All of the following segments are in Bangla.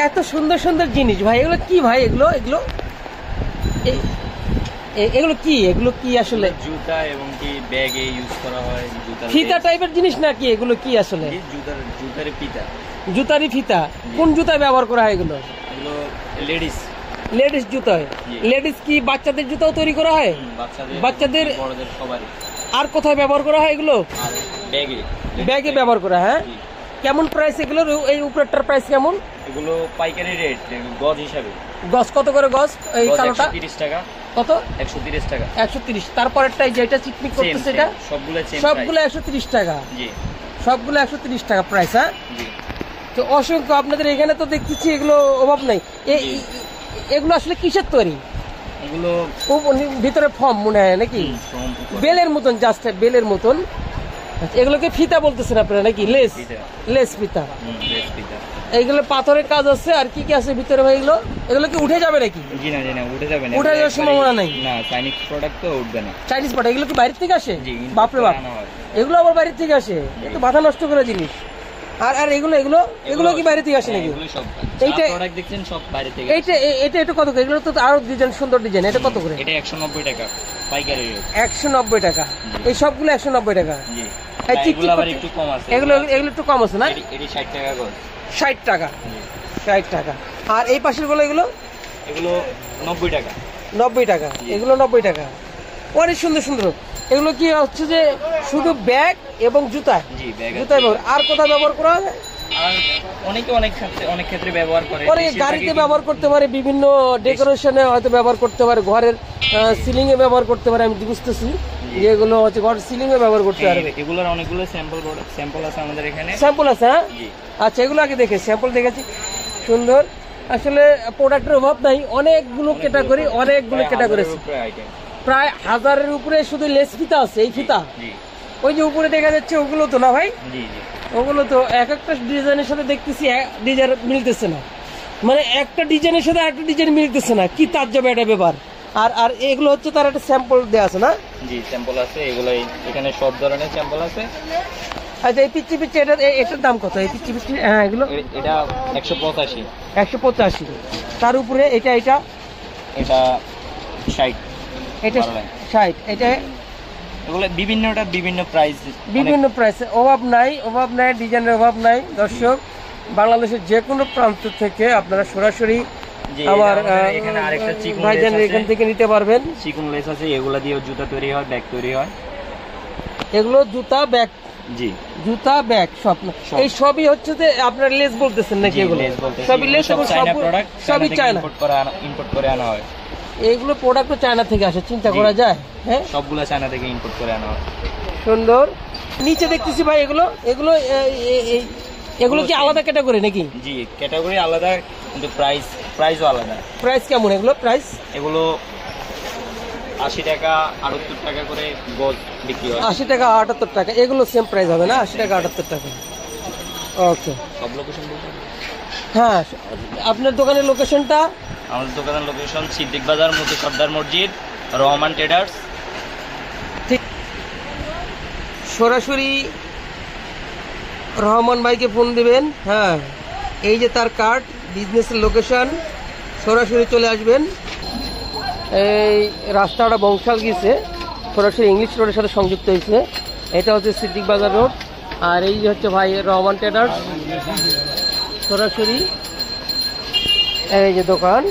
এত সুন্দর সুন্দর জিনিস ভাই, এগুলো কি ভাই? এগুলো এগুলো এগুলো কি? এগুলো কি আসলে? জুতা এবং কি ব্যাগে ইউজ করা হয়। ফিতা টাইপের জিনিস নাকি এগুলো? কি আসলে? জুতার ফিতা। জুতারই ফিতা। কোন জুতায় ব্যবহার করা হয় এগুলো? এগুলো লেডিস জুতায়। লেডিস কি বাচ্চাদের জুতাও তৈরি করা হয়? বাচ্চাদের, বড়দের সবারই। আর কোথায় ব্যবহার করা হয় এগুলো? ব্যাগে ব্যবহার করা। হ্যাঁ, কেমন প্রাইস এগুলো? এই উপরেরটার প্রাইস কেমন? এগুলো পাইকারি রেট গজ হিসাবে। গজ কত করে গজ? এই কালোটা 130 টাকা। কত? 130 টাকা। 130। তারপরেরটাই যেটা চিকমিক করতেছে এটা সবগুলো 130 টাকা। জি, সবগুলো 130 টাকা প্রাইস। হ্যাঁ, তো অসংখ্য আপনাদের এখানে তো দেখতেছি এগুলো অভাব নাই। এগুলো আসলে কিসের তৈরি? এগুলো ভিতরে ফর্ম মনে হয় নাকি? বেলের মতন, জাস্ট বেলের মতন। এগুলোকে ফিতা বলতেছেন আপনারা নাকি? লেস ফিতা। এইগুলো পাথরের কাজ আছে। আর কি কি আছে ভিতরে ভাই? এগুলো কি উঠে যাবে নাকি? জি না, উঠে যাবে না। উঠে যাওয়ার সম্ভাবনা নাই। না, চাইনিজ প্রোডাক্ট তো উঠবে না। চাইনিজ প্রোডাক্ট এগুলো কি বাইরে থেকে আসে? বাপরে বাপ, এগুলো আবার বাইরে থেকে আসে? এ তো মাথা নষ্ট করা জিনিস। আর এগুলো কি বাইরে থেকে আসে নাকি? এইটা প্রোডাক্ট দেখছেন সব বাইরে থেকে। এটা কত করে? এগুলো তো আরো ডিজাইন, সুন্দর ডিজাইন। এটা কত করে? এটা 190 টাকা পাইকারি রেট। 190 টাকা। এই সবগুলো 190 টাকা। জি, এগুলো আবার একটু কম আছে। এগুলো একটু কম আছে না? এটি 60 টাকা করে। 60 টাকা। 60 টাকা। আর এই পাশের গুলো এগুলো 90 টাকা। 90 টাকা। এগুলো 90 টাকা। অনেক সুন্দর সুন্দর। এগুলো কি হচ্ছে যে শুধু ব্যাগ এবং জুতা? জি, ব্যাগ জুতায় ব্যবহার। আর কোথায় ব্যবহার করা হয়? আর অনেক ক্ষেত্রে ব্যবহার করে। গাড়িতে ব্যবহার করতে পারে, বিভিন্ন ডেকোরেশনে হয়তো ব্যবহার করতে পারে, ঘরের সিলিং এ ব্যবহার করতে পারে। আমি বুঝতেছি যেগুলো হচ্ছে ঘরের সিলিং এ ব্যবহার করতে পারবে। এগুলোর অনেকগুলো স্যাম্পল আছে আমাদের এখানে। স্যাম্পল আছে? হ্যাঁ, আচ্ছা, এগুলো আগে দেখে স্যাম্পল দেখেছি। সুন্দর। আসলে প্রোডাক্টের অভাব নাই, অনেকগুলো ক্যাটাগরি, প্রায় 1000-এর উপরে শুধু লেস ফিতা আছে। এই ফিতা ওই যে উপরে দেখা যাচ্ছে ওগুলো তো না ভাই? ওগুলো তো এক একটা ডিজাইনের সাথে দেখতেছি ডিজাইন মিলতেছে না, মানে একটা ডিজাইনের সাথে একটা ডিজাইন মিলতেছে না। কি তার যাবে এটা ব্যাপার। আর এগুলো হচ্ছে তার একটা স্যাম্পল দেওয়া আছে না? জি, স্যাম্পল আছে। এগুলো এখানে সব ধরনের স্যাম্পল আছে। আচ্ছা, এই পিচ্চি এটার দাম কত? এই পিচ্চি? হ্যাঁ, এগুলো এটা 185। 185। তার উপরে এটা 60। এটা 60। এটা এগুলো বিভিন্ন প্রাইস। অভাব নাই, ডিজাইনের অভাব নাই। দর্শক, বাংলাদেশের যে কোনো প্রান্ত থেকে আপনারা সরাসরি আমার এখানে আরেকটা চিকন ভাইজানের এখান থেকে নিতে পারবেন। চিকন লেস আছে, এগুলা দিয়ে জুতা তৈরি হয়, ব্যাগ তৈরি হয়। এগুলো জুতা, ব্যাগ। জি, জুতা, ব্যাগ সব। এই সবই হচ্ছে যে আপনার লেস বলতেছেন নাকি? এগুলো সবই লেস এবং সবই চায়না ইম্পোর্ট করে আনা হয়। এইগুলো প্রোডাক্ট চায়না থেকে আসে, চিন্তা করা যায়। হ্যাঁ, সবগুলো চায়না থেকে ইম্পোর্ট করে আনা হয়। সুন্দর। নিচে দেখতেছি ভাই এগুলো কি আলাদা ক্যাটাগরি নাকি? জি, ক্যাটাগরি আলাদা, কিন্তু প্রাইসও আলাদা। প্রাইস কেমন এগুলো? এগুলো 80 টাকা 78 টাকা করে গজ বিক্রি হয়। 80 টাকা 78 টাকা। এগুলো সেম প্রাইস হবে না? 80 টাকা 78 টাকা। ওকে, সব লোকেশন বলতে? হ্যাঁ, আপনার দোকানের লোকেশনটা? আমাদের দোকানের লোকেশন সিদ্দিক বাজার, মতি সর্দার মসজিদ, রহমান ট্রেডার্স। ঠিক, সরাসরি রহমান ভাইকে ফোন দিবেন। হ্যাঁ, এই যে তার কার্ড, বিজনেসের লোকেশন, সরাসরি চলে আসবেন। এই রাস্তাটা বংশাল গেছে, সরাসরি ইংলিশ রোডের সাথে সংযুক্ত হয়েছে। এটা হচ্ছে সিদ্দিক বাজার রোড। আর এই যে হচ্ছে ভাই রহমান ট্রেডার্স, সরাসরি এই যে দোকান।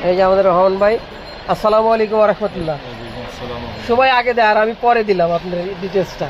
এই যে আমাদের রহমান ভাই। আসসালামু আলাইকুম ওয়া রাহমাতুল্লাহ। সবাই আগে দেয় আর আমি পরে দিলাম আপনার ডিটেলসটা।